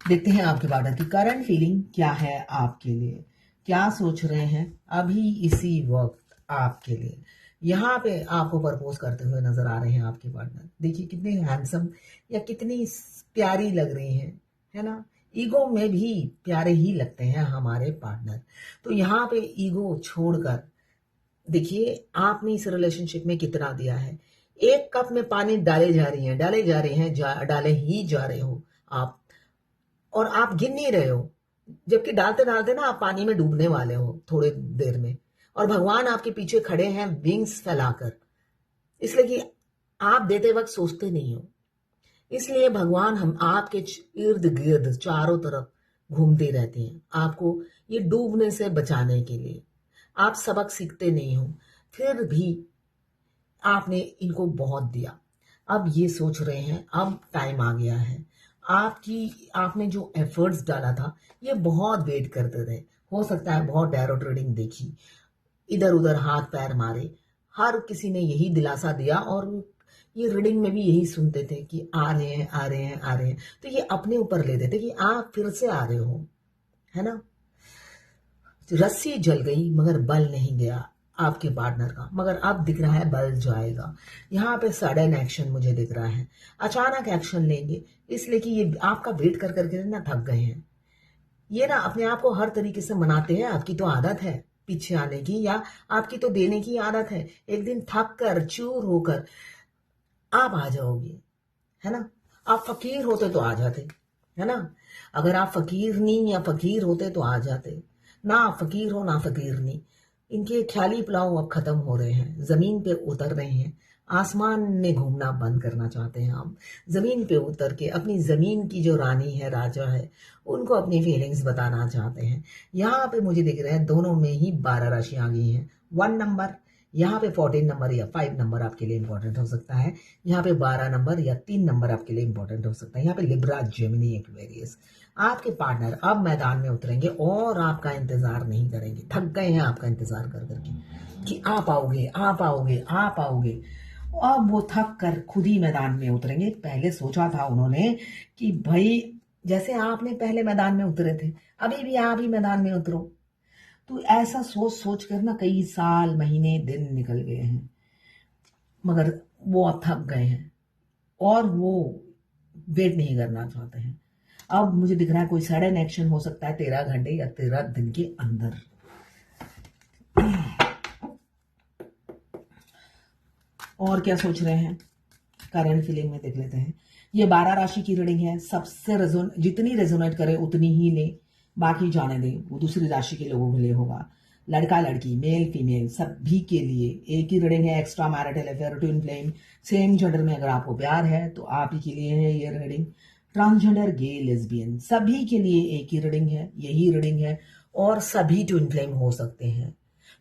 देखते हैं आपके पार्टनर की करंट फीलिंग क्या है आपके लिए, क्या सोच रहे हैं अभी इसी वक्त आपके लिए। यहाँ पे आपको प्रपोज करते हुए नजर आ रहे हैं आपके पार्टनर। देखिए कितने हैंडसम या कितनी प्यारी लग रही हैं, है ना। ईगो में भी प्यारे ही लगते हैं हमारे पार्टनर। तो यहाँ पे ईगो छोड़कर देखिए आपने इस रिलेशनशिप में कितना दिया है। एक कप में पानी डाले जा रही हैं, डाले जा रहे हैं, डाले ही जा रहे हो आप, और आप गिन नहीं रहे हो, जबकि डालते डालते ना आप पानी में डूबने वाले हो थोड़ी देर में। और भगवान आपके पीछे खड़े हैं विंग्स फैलाकर, इसलिए कि आप देते वक्त सोचते नहीं हो। इसलिए भगवान हम आपके इर्द गिर्द चारों तरफ घूमते रहते हैं, आपको ये डूबने से बचाने के लिए। आप सबक सीखते नहीं हो, फिर भी आपने इनको बहुत दिया। अब ये सोच रहे हैं अब टाइम आ गया है। आपने जो एफर्ट्स डाला था ये बहुत वेट करते थे। हो सकता है बहुत टैरो ट्रेडिंग देखी, इधर उधर हाथ पैर मारे, हर किसी ने यही दिलासा दिया, और ये रीडिंग में भी यही सुनते थे कि आ रहे हैं आ रहे हैं आ रहे हैं। तो ये अपने ऊपर लेते थे कि आप फिर से आ रहे हो, है ना। रस्सी जल गई मगर बल नहीं गया आपके पार्टनर का, मगर अब दिख रहा है बल जाएगा। यहाँ पे सडन एक्शन मुझे दिख रहा है, अचानक एक्शन लेंगे, इसलिए कि ये आपका वेट कर करके ना थक गए हैं। ये ना अपने आप को हर तरीके से मनाते हैं, आपकी तो आदत है पीछे आने की, या आपकी तो देने की आदत है। एक दिन थक कर चूर होकर आप आ जाओगे, है ना। आप फकीर होते तो आ जाते, है ना। अगर आप फकीर नहीं या फकीर होते तो आ जाते। ना आप फकीर हो ना फकीर नहीं। इनके ख्याली पुलाव अब खत्म हो रहे हैं, जमीन पे उतर रहे हैं। आसमान में घूमना बंद करना चाहते हैं हम, जमीन पे उतर के अपनी जमीन की जो रानी है, राजा है, उनको अपनी फीलिंग्स बताना चाहते हैं। यहाँ पे मुझे दिख रहा है दोनों में ही 12 राशि आ गई हैं। 1 नंबर, यहाँ पे 14 नंबर या 5 नंबर आपके लिए इंपॉर्टेंट हो सकता है। यहाँ पे 12 नंबर या 3 नंबर आपके लिए इंपॉर्टेंट हो सकता है। यहाँ पे लिब्रा, जेमिनी, एक्वेरियस। आपके पार्टनर अब मैदान में उतरेंगे और आपका इंतजार नहीं करेंगे, थक गए हैं आपका इंतजार कर करके कि आप आओगे आप आओगे आप आओगे। अब वो थक कर खुद ही मैदान में उतरेंगे। पहले सोचा था उन्होंने कि भाई जैसे आपने पहले मैदान में उतरे थे, अभी भी आप ही मैदान में उतरो। तो ऐसा सोच सोच कर ना कई साल महीने दिन निकल गए हैं, मगर वो अब थक गए हैं और वो वेट नहीं करना चाहते हैं। अब मुझे दिख रहा है कोई सडन एक्शन हो सकता है 13 घंटे या 13 दिन के अंदर। और क्या सोच रहे हैं करंट फीलिंग में देख लेते हैं। ये 12 राशि की रीडिंग है, सबसे जितनी रेजोनेट करे उतनी ही ले, बाकी जाने दें, वो दूसरी राशि के लोगों के लिए होगा। लड़का लड़की, मेल फीमेल, सभी के लिए एक ही रीडिंग है। Extra marital affair, twin flame, same gender में अगर आपको प्यार है तो आप ही के लिए है ये रीडिंग। ट्रांसजेंडर, गे, लेस्बियन, सभी के लिए एक ही रीडिंग है, यही रीडिंग है। और सभी ट्विन फ्लेम हो सकते हैं।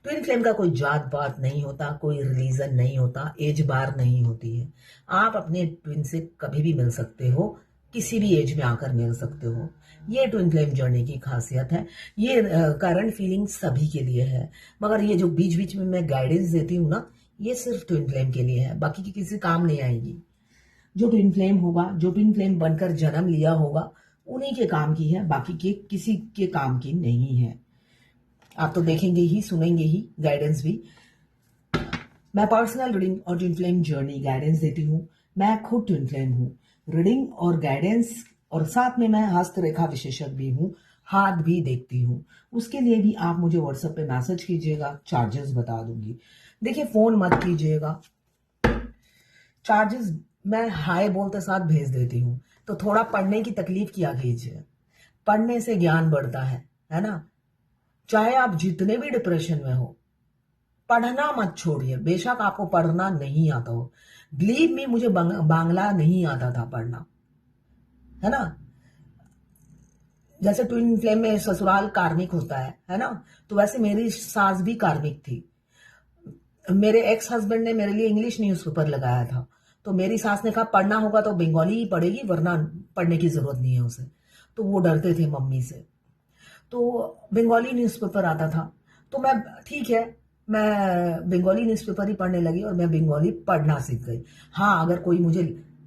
ट्विन फ्लेम का कोई जात पात नहीं होता, कोई रिलीजन नहीं होता, एज बार नहीं होती है। आप अपने ट्विन से कभी भी मिल सकते हो, किसी भी एज में आकर मिल सकते हो। ये ट्विन फ्लेम जर्नी की खासियत है। ये करंट फीलिंग सभी के लिए है, मगर ये जो बीच बीच में मैं गाइडेंस देती हूँ ना, ये सिर्फ ट्विन फ्लेम के लिए है, बाकी की किसी काम नहीं आएगी। जो ट्विन फ्लेम होगा, जो ट्विन फ्लेम बनकर जन्म लिया होगा, उन्हीं के काम की है, बाकी के किसी के काम की नहीं है। आप तो देखेंगे ही सुनेंगे ही गाइडेंस भी। मैं पर्सनल रीडिंग और ट्विन फ्लेम जर्नी गाइडेंस देती हूँ। मैं खुद ट्विन फ्लेम हूँ। रीडिंग और गाइडेंस, और साथ में मैं हस्तरेखा विशेषज्ञ भी हूँ, हाथ भी देखती हूँ। उसके लिए भी आप मुझे व्हाट्सएप पे मैसेज कीजिएगा, चार्जेस बता दूंगी। देखिए फोन मत कीजिएगा, चार्जेस मैं हाय बोलते साथ भेज देती हूँ। तो थोड़ा पढ़ने की तकलीफ किया कीजिए, पढ़ने से ज्ञान बढ़ता है ना। चाहे आप जितने भी डिप्रेशन में हो, पढ़ना मत छोड़िए। बेशक आपको पढ़ना नहीं आता हो, बिलीव मी, मुझे बांग्ला नहीं आता था पढ़ना, है ना। जैसे ट्विन फ्लेम में ससुराल कार्मिक होता है ना, तो वैसे मेरी सास भी कार्मिक थी। मेरे एक्स हस्बैंड ने मेरे लिए इंग्लिश न्यूज़पेपर लगाया था, तो मेरी सास ने कहा पढ़ना होगा तो बंगाली ही पढ़ेगी, वरना पढ़ने की जरूरत नहीं है उसे। तो वो डरते थे मम्मी से, तो बंगाली न्यूज़पेपर आता था। तो मैं, ठीक है, मैं बंगाली न्यूज़पेपर ही पढ़ने लगी और मैं बंगाली पढ़ना सीख गई। हाँ, अगर कोई मुझे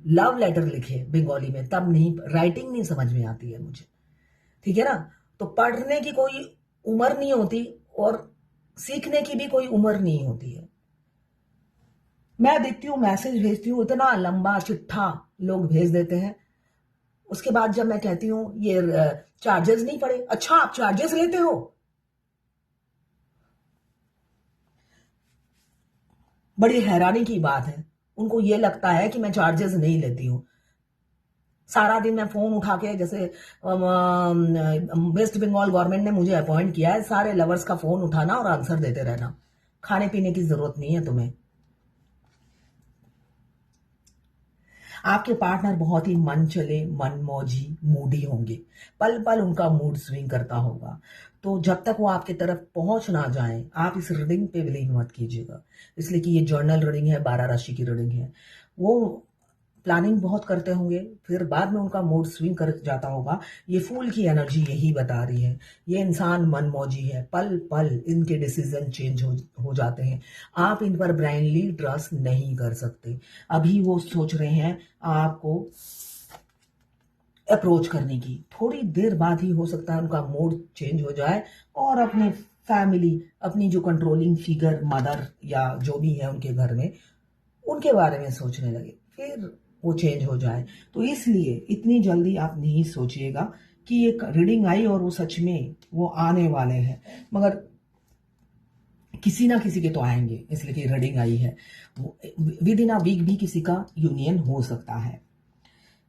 लव लेटर लिखे बंगाली में, तब नहीं, राइटिंग नहीं समझ में आती है मुझे, ठीक है ना। तो पढ़ने की कोई उम्र नहीं होती और सीखने की भी कोई उम्र नहीं होती है। मैं देखती हूँ, मैसेज भेजती हूँ, इतना लंबा चिट्ठा लोग भेज देते हैं। उसके बाद जब मैं कहती हूँ ये चार्जेस नहीं पड़े, अच्छा आप चार्जेस लेते हो? बड़ी हैरानी की बात है, उनको ये लगता है कि मैं चार्जेस नहीं लेती हूँ। सारा दिन मैं फोन उठा के, जैसे वेस्ट बंगाल गवर्नमेंट ने मुझे अपॉइंट किया है सारे लवर्स का फोन उठाना और आंसर देते रहना। खाने पीने की जरूरत नहीं है तुम्हें। आपके पार्टनर बहुत ही मन चले, मनमौजी, मूडी होंगे। पल पल उनका मूड स्विंग करता होगा। तो जब तक वो आपकी तरफ पहुंच ना जाए, आप इस रीडिंग पे बिलीव मत कीजिएगा, इसलिए कि ये जर्नल रीडिंग है, 12 राशि की रीडिंग है। वो प्लानिंग बहुत करते होंगे, फिर बाद में उनका मूड स्विंग कर जाता होगा। ये फूल की एनर्जी यही बता रही है। ये इंसान मनमौजी है, पल पल इनके डिसीजन चेंज हो जाते हैं। आप इन पर ब्लाइंडली ट्रस्ट नहीं कर सकते। अभी वो सोच रहे हैं आपको अप्रोच करने की, थोड़ी देर बाद ही हो सकता है उनका मूड चेंज हो जाए और अपने फैमिली, अपनी जो कंट्रोलिंग फिगर मदर या जो भी है उनके घर में, उनके बारे में सोचने लगे, फिर वो चेंज हो जाए। तो इसलिए इतनी जल्दी आप नहीं सोचिएगा कि एक रीडिंग आई और वो सच में वो आने वाले हैं, मगर किसी ना किसी के तो आएंगे, इसलिए कि रीडिंग आई है। विद इन अ वीक भी किसी का यूनियन हो सकता है।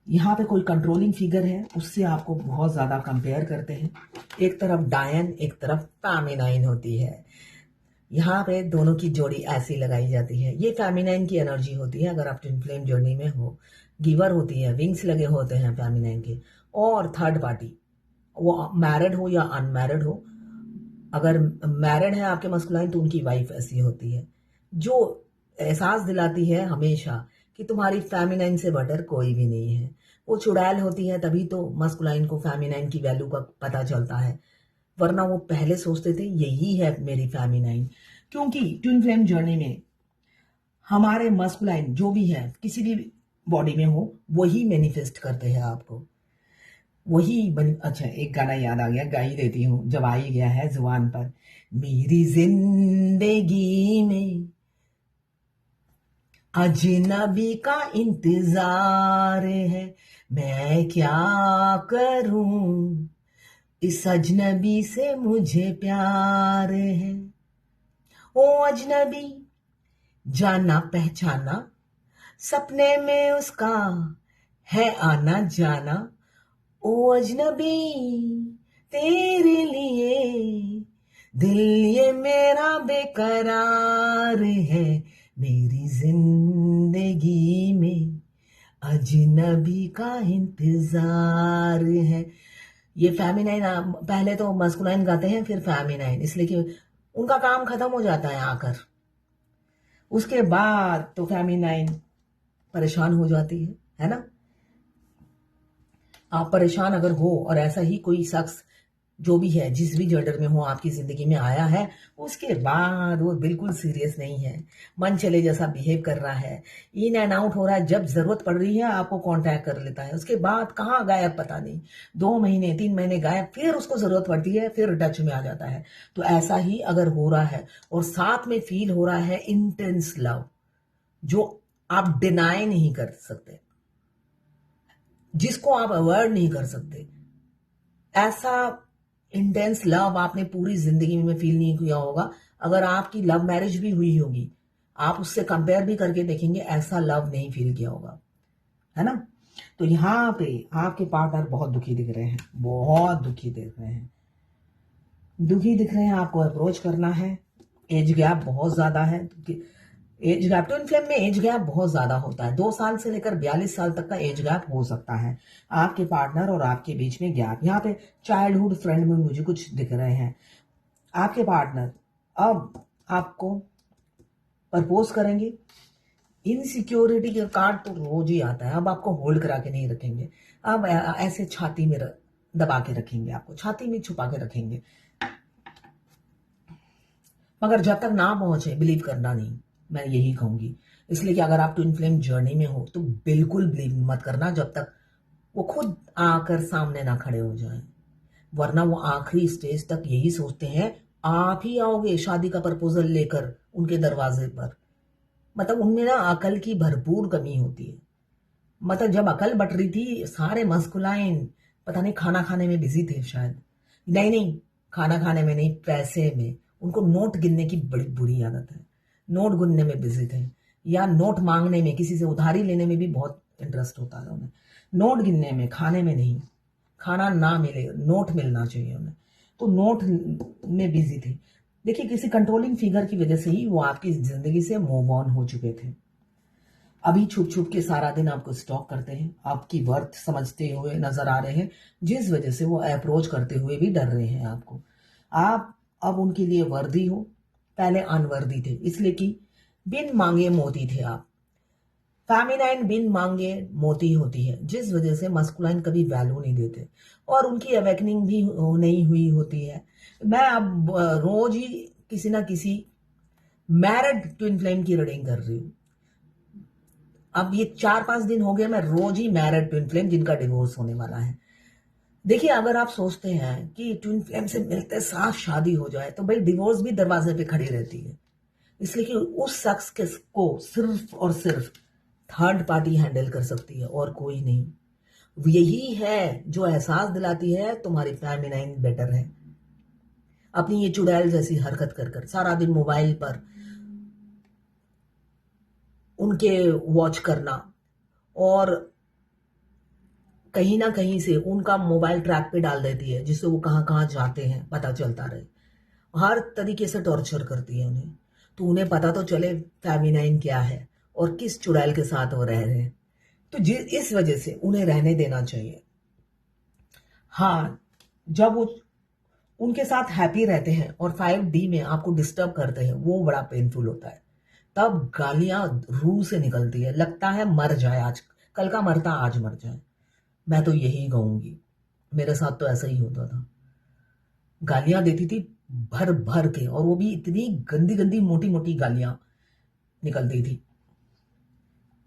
यहाँ पे कोई कंट्रोलिंग फिगर है, उससे आपको बहुत ज्यादा कंपेयर करते हैं। एक तरफ डायन, एक तरफ फेमिनाइन होती है। यहाँ पे दोनों की जोड़ी ऐसी लगाई जाती है। ये फेमिनाइन की एनर्जी होती है अगर आप ट्विन फ्लेम जर्नी में हो। गिवर होती है, विंग्स लगे होते हैं फेमिनाइन के। और थर्ड पार्टी, वो मैरिड हो या अनमैरिड हो, अगर मैरिड है आपके मस्कुलाइन तो उनकी वाइफ ऐसी होती है, जो एहसास दिलाती है हमेशा कि तुम्हारी फेमिनाइन से बेटर कोई भी नहीं है। वो चुड़ैल होती है, तभी तो मस्कुलाइन को फेमिनाइन की वैल्यू का पता चलता है, वरना वो पहले सोचते थे यही है मेरी फेमिनाइन। क्योंकि ट्विन फ्लेम जर्नी में हमारे मस्कुलाइन जो भी है किसी भी बॉडी में हो, वही मैनिफेस्ट करते हैं आपको, वही बन। अच्छा, एक गाना याद आ गया, गा ही देती हूँ जब आ ही गया है जुबान पर। मेरी जिंदगी में अजनबी का इंतजार है, मैं क्या करूं, इस अजनबी से मुझे प्यार है। ओ अजनबी जाना पहचाना, सपने में उसका है आना जाना। ओ अजनबी तेरे लिए दिल ये मेरा बेकरार है, मेरी जिंदगी में अजनबी का इंतजार है। ये फेमिनाइन, पहले तो मस्कुलाइन गाते हैं फिर फेमिनाइन, इसलिए कि उनका काम खत्म हो जाता है आकर। उसके बाद तो फेमिनाइन परेशान हो जाती है ना। आप परेशान अगर हो और ऐसा ही कोई शख्स जो भी है, जिस भी जेंडर में हो, आपकी जिंदगी में आया है, उसके बाद वो बिल्कुल सीरियस नहीं है, मन चले जैसा बिहेव कर रहा है, इन एंड आउट हो रहा है, जब जरूरत पड़ रही है आपको कांटेक्ट कर लेता है, उसके बाद कहाँ गायब पता नहीं, 2 महीने 3 महीने गायब, फिर उसको जरूरत पड़ती है फिर टच में आ जाता है। तो ऐसा ही अगर हो रहा है और साथ में फील हो रहा है इंटेंस लव, जो आप डिनाई नहीं कर सकते, जिसको आप अवॉइड नहीं कर सकते, ऐसा इंटेंस लव आपने पूरी जिंदगी में फील नहीं किया होगा। अगर आपकी लव मैरिज भी हुई होगी, आप उससे कंपेयर भी करके देखेंगे, ऐसा लव नहीं फील किया होगा, है ना। तो यहाँ पे आपके पार्टनर बहुत दुखी दिख रहे हैं, बहुत दुखी दिख रहे हैं, दुखी दिख रहे हैं। आपको अप्रोच करना है। एज गैप बहुत ज्यादा है, एज गैप ट्विन फ्लेम में एज गैप बहुत ज्यादा होता है, 2 साल से लेकर 42 साल तक का एज गैप हो सकता है आपके पार्टनर और आपके बीच में गैप। यहाँ पे चाइल्डहुड फ्रेंड में मुझे कुछ दिख रहे हैं। आपके पार्टनर अब आपको प्रपोज करेंगे। इनसिक्योरिटी का कार्ड तो रोज ही आता है, अब आपको होल्ड करा के नहीं रखेंगे, अब ऐसे छाती में दबा के रखेंगे, आपको छाती में छुपा के रखेंगे, मगर जब तक ना पहुंचे बिलीव करना नहीं, मैं यही कहूंगी। इसलिए कि अगर आप ट्विन फ्लेम जर्नी में हो तो बिल्कुल ब्लीव मत करना जब तक वो खुद आकर सामने ना खड़े हो जाएं, वरना वो आखिरी स्टेज तक यही सोचते हैं आप ही आओगे शादी का प्रपोजल लेकर उनके दरवाजे पर। मतलब उनमें ना अकल की भरपूर कमी होती है। मतलब जब अकल बट रही थी सारे मस्कुलाइन पता नहीं खाना खाने में बिजी थे शायद। नहीं नहीं, खाना खाने में नहीं, पैसे में। उनको नोट गिनने की बड़ी बुरी आदत है, नोट गिनने में बिजी थे, या नोट मांगने में, किसी से उधारी लेने में भी बहुत इंटरेस्ट होता है उन्हें, नोट गिनने में, खाने में नहीं। खाना ना मिले, नोट मिलना चाहिए उन्हें, तो नोट में बिजी थे। देखिए किसी कंट्रोलिंग फिगर की वजह से ही वो आपकी जिंदगी से मूव ऑन हो चुके थे। अभी छुप छुप के सारा दिन आपको स्टॉक करते हैं, आपकी वर्थ समझते हुए नजर आ रहे हैं, जिस वजह से वो अप्रोच करते हुए भी डर रहे हैं आपको। आप अब उनके लिए वर्दी हो, पहले अनवर्दी थे, इसलिए कि बिन मांगे मोती थे आप। फेमिनाइन बिन मांगे मोती होती है, जिस वजह से मस्कुलाइन कभी वैल्यू नहीं देते और उनकी अवेकनिंग भी नहीं हुई होती है। मैं अब रोज ही किसी ना किसी मैरिड ट्विन फ्लेम की रीडिंग कर रही हूँ। अब ये 4-5 दिन हो गए मैं रोज ही मैरिड ट्विन फ्लेम जिनका डिवोर्स होने वाला है। देखिए अगर आप सोचते हैं कि ट्विन फ्लेम से मिलते साथ शादी हो जाए तो भाई डिवोर्स भी दरवाजे पे खड़ी रहती है, इसलिए कि उस शख्स के को सिर्फ और सिर्फ थर्ड पार्टी हैंडल कर सकती है और कोई नहीं। यही है जो एहसास दिलाती है तुम्हारी फेमिनाइन बेटर है। अपनी ये चुड़ैल जैसी हरकत कर कर सारा दिन मोबाइल पर उनके वॉच करना और कहीं ना कहीं से उनका मोबाइल ट्रैक पे डाल देती है, जिससे वो कहाँ कहाँ जाते हैं पता चलता रहे। हर तरीके से टॉर्चर करती है उन्हें, तो उन्हें पता तो चले फेमिनाइन क्या है और किस चुड़ैल के साथ वो रह रहे हैं। तो इस वजह से उन्हें रहने देना चाहिए। हाँ, जब वो उनके साथ हैप्पी रहते हैं और 5D में आपको डिस्टर्ब करते हैं, वो बड़ा पेनफुल होता है। तब गालियां रूह से निकलती है, लगता है मर जाए आज, कल का मरता आज मर जाए। मैं तो यही कहूंगी, मेरे साथ तो ऐसा ही होता था। गालियां देती थी भर भर के, और वो भी इतनी गंदी गंदी मोटी मोटी गालियां निकलती थी।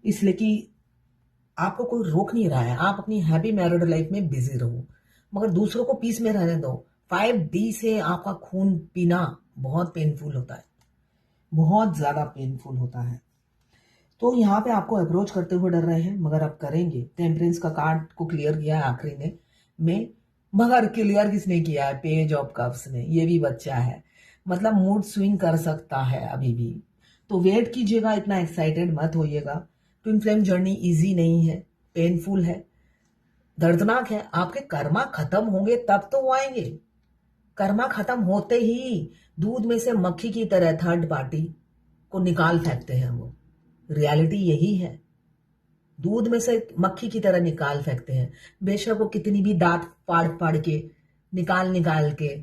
इसलिए कि आपको कोई रोक नहीं रहा है, आप अपनी हैप्पी मैरिड लाइफ में बिजी रहो, मगर दूसरों को पीस में रहने दो। 5D से आपका खून पीना बहुत पेनफुल होता है, बहुत ज्यादा पेनफुल होता है। तो यहाँ पे आपको अप्रोच करते हुए डर रहे हैं, मगर अब करेंगे। टेम्परेंस का कार्ड को क्लियर किया है आखिरी ने में, मगर क्लियर किसने किया है? पेज ऑफ कप्स ने। ये भी बच्चा है, मतलब मूड स्विंग कर सकता है अभी भी। तो वेट कीजिएगा, इतना एक्साइटेड मत होइएगा। ट्विन फ्लेम जर्नी इजी नहीं है, पेनफुल है, दर्दनाक है। आपके कर्मा खत्म होंगे तब तो वो आएंगे। कर्मा खत्म होते ही दूध में से मक्खी की तरह थर्ड पार्टी को निकाल फेंकते हैं वो। रियलिटी यही है, दूध में से मक्खी की तरह निकाल फेंकते हैं। बेशक वो कितनी भी दांत फाड़ फाड़ के निकाल निकाल के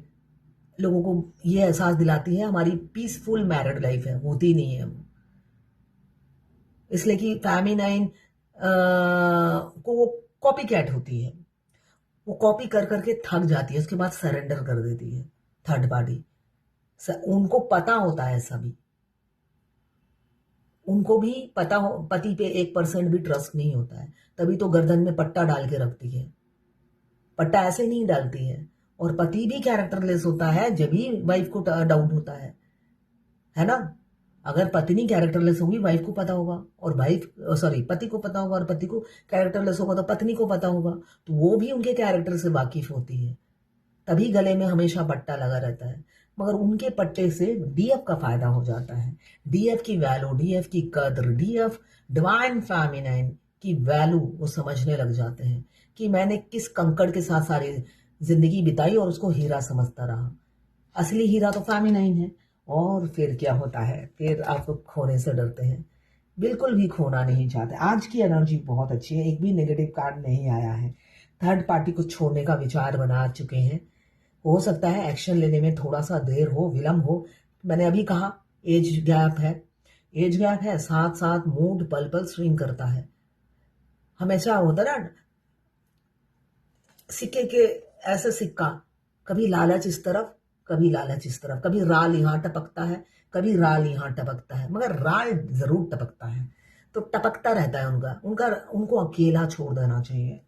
लोगों को ये एहसास दिलाती है हमारी पीसफुल मैरिड लाइफ है, होती नहीं है वो। इसलिए कि फेमिनाइन को वो कॉपी कैट होती है, वो कॉपी कर करके थक जाती है, उसके बाद सरेंडर कर देती है थर्ड पार्टी। उनको पता होता है सभी, उनको भी पता हो पति पे 1% भी ट्रस्ट नहीं होता है, तभी तो गर्दन में पट्टा डाल के रखती है। पट्टा ऐसे नहीं डालती है। और पति भी कैरेक्टरलेस होता है जब भी वाइफ को डाउट होता है ना। अगर पत्नी कैरेक्टरलेस होगी वाइफ को पता होगा, और वाइफ सॉरी पति को पता होगा, और पति को कैरेक्टरलेस होगा तो पत्नी को पता होगा, तो वो भी उनके कैरेक्टर से वाकिफ होती है, तभी गले में हमेशा पट्टा लगा रहता है। मगर उनके पट्टे से डीएफ का फायदा हो जाता है। डीएफ की वैल्यू, डीएफ की कद्र, डीएफ डिवाइन फेमिनाइन की वैल्यू वो समझने लग जाते हैं कि मैंने किस कंकड़ के साथ सारी जिंदगी बिताई और उसको हीरा समझता रहा। असली हीरा तो फेमिनाइन है। और फिर क्या होता है, फिर आपको खोने से डरते हैं, बिल्कुल भी खोना नहीं चाहते। आज की एनर्जी बहुत अच्छी है, एक भी नेगेटिव कार्ड नहीं आया है। थर्ड पार्टी को छोड़ने का विचार बना चुके हैं। हो सकता है एक्शन लेने में थोड़ा सा देर हो, विलंब हो। मैंने अभी कहा एज गैप है, एज गैप है, साथ साथ मूड पल पल स्विंग करता है। हमेशा होता ना सिक्के के ऐसे सिक्का, कभी लालच इस तरफ, कभी लालच इस तरफ, कभी राल यहाँ टपकता है, कभी राल यहाँ टपकता है, मगर राल जरूर टपकता है। तो टपकता रहता है उनका उनका उनको अकेला छोड़ देना चाहिए।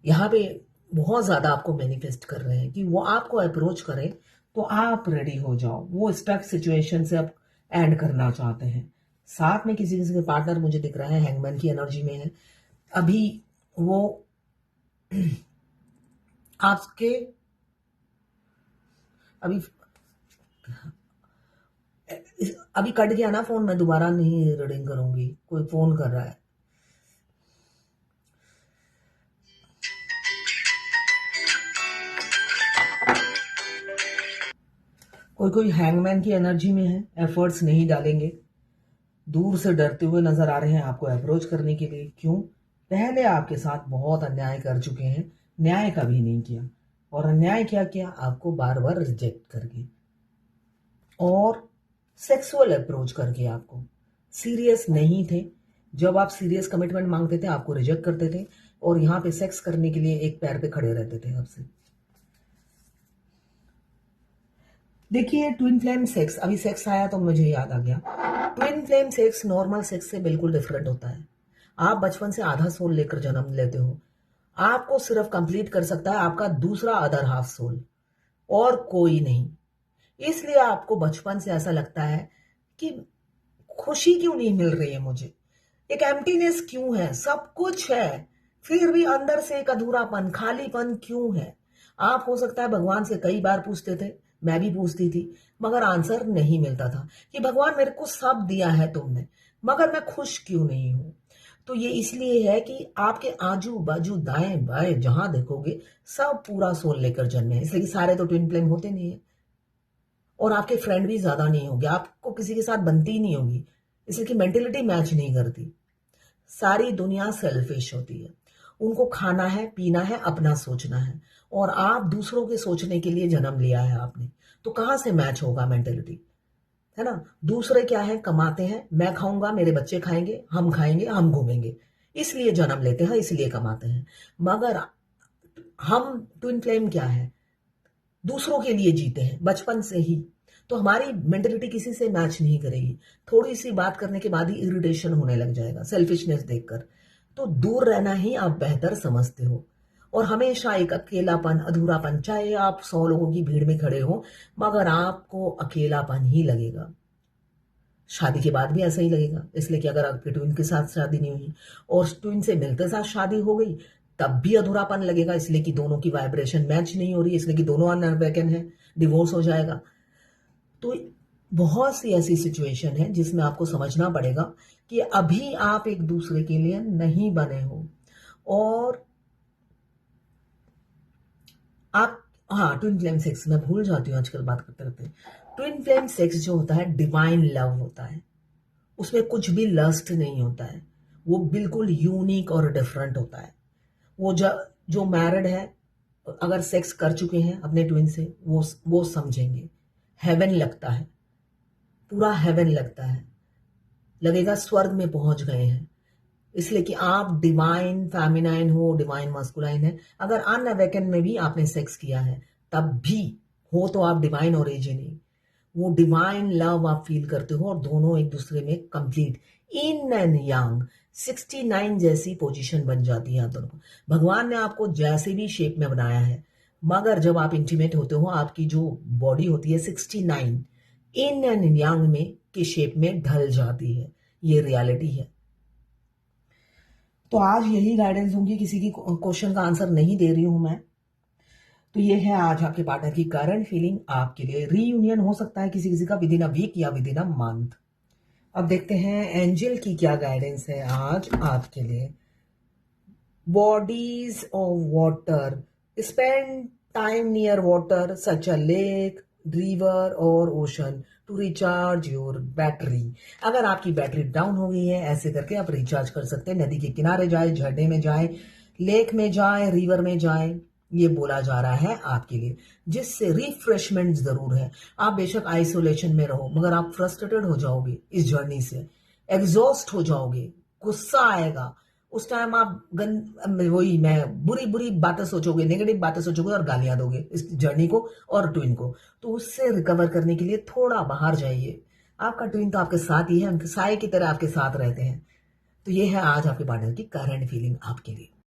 यहाँ पे बहुत ज्यादा आपको मैनिफेस्ट कर रहे हैं कि वो आपको अप्रोच करें तो आप रेडी हो जाओ। वो स्टक सिचुएशन से आप एंड करना चाहते हैं। साथ में किसी किसी के पार्टनर मुझे दिख रहा है हैंगमैन की एनर्जी में है। अभी वो आपके अभी कट गया ना फोन, मैं दोबारा नहीं रीडिंग करूंगी, कोई फोन कर रहा है। कोई कोई हैंगमैन की एनर्जी में है, एफर्ट्स नहीं डालेंगे, दूर से डरते हुए नजर आ रहे हैं आपको अप्रोच करने के लिए। क्यों? पहले आपके साथ बहुत अन्याय कर चुके हैं, न्याय कभी नहीं किया, और अन्याय क्या किया? आपको बार बार रिजेक्ट करके और सेक्सुअल अप्रोच करके आपको सीरियस नहीं थे। जब आप सीरियस कमिटमेंट मांगते थे आपको रिजेक्ट करते थे, और यहाँ पे सेक्स करने के लिए एक पैर पे खड़े रहते थे आपसे। देखिए ट्विन फ्लेम सेक्स, अभी सेक्स आया तो मुझे याद आ गया, twin flame sex normal sex से बिल्कुल डिफरेंट होता है। आप बचपन से आधा सोल लेकर जन्म लेते हो, आपको सिर्फ कंप्लीट कर सकता है आपका दूसरा अदर हाफ सोल, और कोई नहीं। इसलिए आपको बचपन से ऐसा लगता है कि खुशी क्यों नहीं मिल रही है मुझे, एक एम्प्टीनेस क्यों है, सब कुछ है फिर भी अंदर से एक अधूरापन, खालीपन क्यों है। आप हो सकता है भगवान से कई बार पूछते थे, मैं भी पूछती थी, मगर आंसर नहीं मिलता था कि भगवान मेरे को सब दिया है तुमने, मगर मैं खुश क्यों नहीं हूं। तो ये इसलिए है कि आपके आजू बाजू दाएं बाएं जहां देखोगे सब पूरा सोल लेकर जन्मे हैं, इसलिए सारे तो ट्विन फ्लेम होते नहीं है। और आपके फ्रेंड भी ज्यादा नहीं होंगे, आपको किसी के साथ बनती ही नहीं होगी, इसलिए कि मेंटेलिटी मैच नहीं करती। सारी दुनिया सेल्फिश होती है, उनको खाना है पीना है अपना सोचना है, और आप दूसरों के सोचने के लिए जन्म लिया है आपने, तो कहां से मैच होगा मेंटेलिटी, है ना। दूसरे क्या है, कमाते हैं, मैं खाऊंगा मेरे बच्चे खाएंगे, हम घूमेंगे, इसलिए जन्म लेते हैं, इसलिए कमाते हैं। मगर हम ट्विन फ्लेम क्या है, दूसरों के लिए जीते हैं बचपन से ही, तो हमारी मेंटेलिटी किसी से मैच नहीं करेगी। थोड़ी सी बात करने के बाद ही इरिटेशन होने लग जाएगा सेल्फिशनेस देखकर। तो दूर रहना ही आप बेहतर समझते हो, और हमेशा एक अकेलापन, अधूरापन, चाहे आप 100 लोगों की भीड़ में खड़े हो मगर आपको अकेलापन ही लगेगा। शादी के बाद भी ऐसा ही लगेगा, इसलिए कि अगर आपके ट्विन के साथ शादी नहीं हुई और ट्विन से मिलते साथ शादी हो गई तब भी अधूरापन लगेगा, इसलिए कि दोनों की वाइब्रेशन मैच नहीं हो रही, इसलिए कि दोनों अनबैकन है, डिवोर्स हो जाएगा। तो बहुत सी ऐसी सिचुएशन है जिसमें आपको समझना पड़ेगा कि अभी आप एक दूसरे के लिए नहीं बने हो। और आप, हाँ, ट्विन फ्लेम सेक्स मैं भूल जाती हूँ आजकल बात करते रहते हैं। ट्विन फ्लेम सेक्स जो होता है डिवाइन लव होता है, उसमें कुछ भी लस्ट नहीं होता है, वो बिल्कुल यूनिक और डिफरेंट होता है। वो जो मैरिड है अगर सेक्स कर चुके हैं अपने ट्विन से, वो समझेंगे, हेवन लगता है, पूरा हेवन लगता है, लगेगा स्वर्ग में पहुंच गए हैं। इसलिए कि आप डिवाइन फेमिनाइन हो, डिवाइन मस्कुलाइन है। अगर अनअवेकन में भी आपने सेक्स किया है तब भी हो तो आप डिवाइन ओरिजिन, वो डिवाइन लव आप फील करते हो, और दोनों एक दूसरे में कंप्लीट इन एंड यांग 69 जैसी पोजीशन बन जाती है आप दोनों को। भगवान ने आपको जैसे भी शेप में बनाया है, मगर जब आप इंटीमेट होते हो आपकी जो बॉडी होती है 69 इन एंड यांग में के शेप में ढल जाती है, ये रियलिटी है। तो आज यही गाइडेंस दूंगी, किसी की क्वेश्चन का आंसर नहीं दे रही हूं मैं। तो ये है आज आपके पार्टनर की करंट फीलिंग आपके लिए। रीयूनियन हो सकता है किसी किसी का विद इन अ वीक या विद इन अ मंथ। अब देखते हैं एंजल की क्या गाइडेंस है आज आपके लिए। Bodies of water, spend time near water such a lake, river और ocean to recharge your battery. अगर आपकी बैटरी डाउन हो गई है, ऐसे करके आप रिचार्ज कर सकते हैं। नदी के किनारे जाए, झरने में जाए, लेक में जाए, रिवर में जाए, ये बोला जा रहा है आपके लिए, जिससे रिफ्रेशमेंट जरूर है। आप बेशक आइसोलेशन में रहो मगर आप फ्रस्ट्रेटेड हो जाओगे इस जर्नी से, एग्जॉस्ट हो जाओगे, गुस्सा आएगा, उस टाइम आप वही मैं बुरी बुरी बातें सोचोगे, नेगेटिव बातें सोचोगे और गालियां दोगे इस जर्नी को और ट्विन को। तो उससे रिकवर करने के लिए थोड़ा बाहर जाइए। आपका ट्विन तो आपके साथ ही है, साय की तरह आपके साथ रहते हैं। तो ये है आज आपके पार्टनर की करंट फीलिंग आपके लिए।